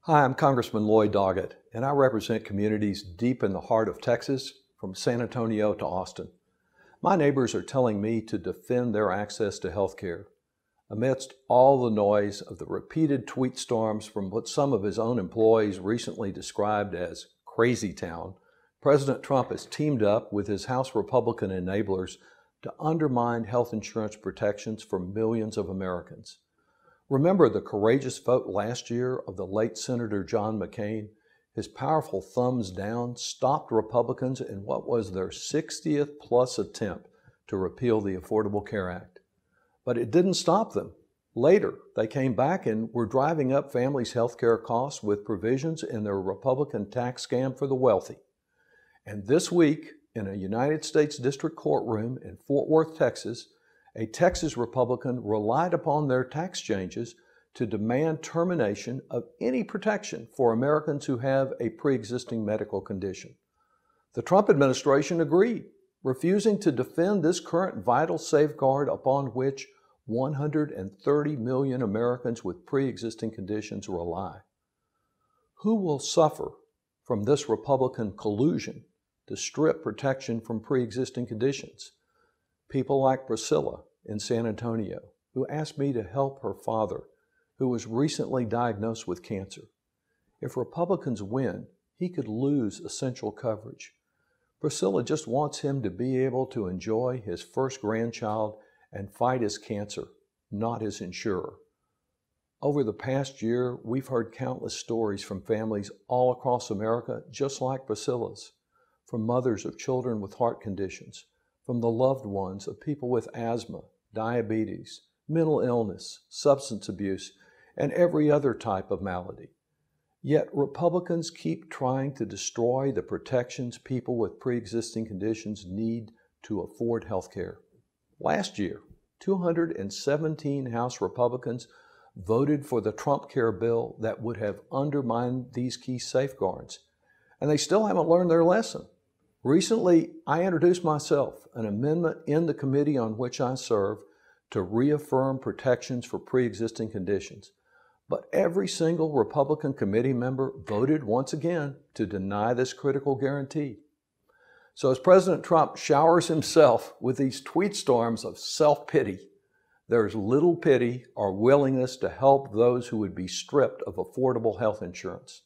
Hi, I'm Congressman Lloyd Doggett, and I represent communities deep in the heart of Texas, from San Antonio to Austin. My neighbors are telling me to defend their access to health care. Amidst all the noise of the repeated tweet storms from what some of his own employees recently described as crazy town, President Trump has teamed up with his House Republican enablers to undermine health insurance protections for millions of Americans. Remember the courageous vote last year of the late Senator John McCain? His powerful thumbs down stopped Republicans in what was their 60th plus attempt to repeal the Affordable Care Act. But it didn't stop them. Later, they came back and were driving up families' health care costs with provisions in their Republican tax scam for the wealthy. And this week, in a United States District courtroom in Fort Worth, Texas, a Texas Republican relied upon their tax changes to demand termination of any protection for Americans who have a pre-existing medical condition. The Trump administration agreed, refusing to defend this current vital safeguard upon which 130 million Americans with pre-existing conditions rely. Who will suffer from this Republican collusion to strip protection from pre-existing conditions? People like Priscilla in San Antonio, who asked me to help her father, who was recently diagnosed with cancer. If Republicans win, he could lose essential coverage. Priscilla just wants him to be able to enjoy his first grandchild and fight his cancer, not his insurer. Over the past year, we've heard countless stories from families all across America, just like Priscilla's, from mothers of children with heart conditions, from the loved ones of people with asthma, diabetes, mental illness, substance abuse, and every other type of malady. Yet Republicans keep trying to destroy the protections people with pre-existing conditions need to afford health care. Last year, 217 House Republicans voted for the Trump Care bill that would have undermined these key safeguards, and they still haven't learned their lesson. Recently, I introduced myself, an amendment in the committee on which I serve, to reaffirm protections for pre-existing conditions. But every single Republican committee member voted once again to deny this critical guarantee. So as President Trump showers himself with these tweet storms of self-pity, there's little pity or willingness to help those who would be stripped of affordable health insurance.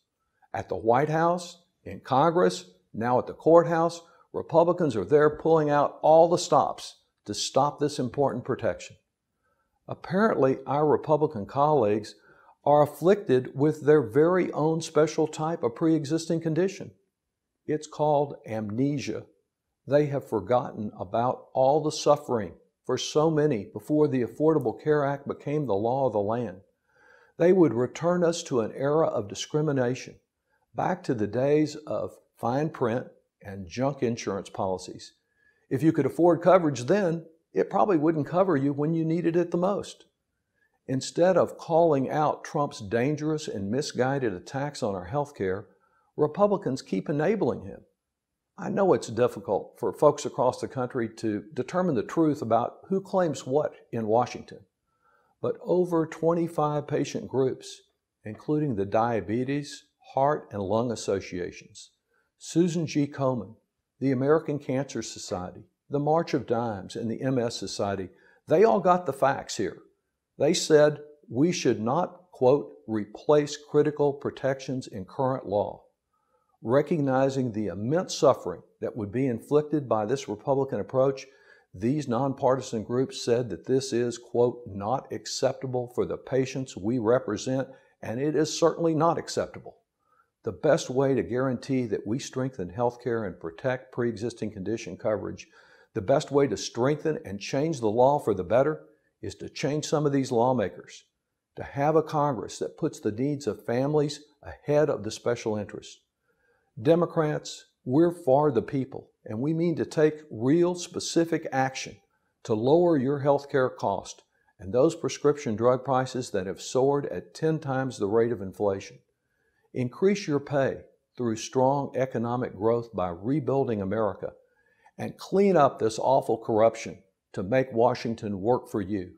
At the White House, in Congress, now at the courthouse, Republicans are there pulling out all the stops to stop this important protection. Apparently, our Republican colleagues are afflicted with their very own special type of pre-existing condition. It's called amnesia. They have forgotten about all the suffering for so many before the Affordable Care Act became the law of the land. They would return us to an era of discrimination, back to the days of fine print and junk insurance policies. If you could afford coverage then, it probably wouldn't cover you when you needed it the most. Instead of calling out Trump's dangerous and misguided attacks on our health care, Republicans keep enabling him. I know it's difficult for folks across the country to determine the truth about who claims what in Washington, but over 25 patient groups, including the Diabetes, Heart, and Lung Associations, Susan G. Komen, the American Cancer Society, the March of Dimes, and the MS Society, they all got the facts here. They said we should not, quote, replace critical protections in current law. Recognizing the immense suffering that would be inflicted by this Republican approach, these nonpartisan groups said that this is, quote, not acceptable for the patients we represent, and it is certainly not acceptable. The best way to guarantee that we strengthen healthcare and protect pre-existing condition coverage, the best way to strengthen and change the law for the better, is to change some of these lawmakers, to have a Congress that puts the needs of families ahead of the special interests. Democrats, we're for the people, and we mean to take real specific action to lower your health care cost and those prescription drug prices that have soared at 10 times the rate of inflation. Increase your pay through strong economic growth by rebuilding America, and clean up this awful corruption to make Washington work for you.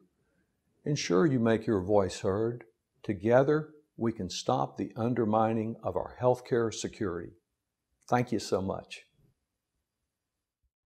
Ensure you make your voice heard. Together, we can stop the undermining of our healthcare security. Thank you so much.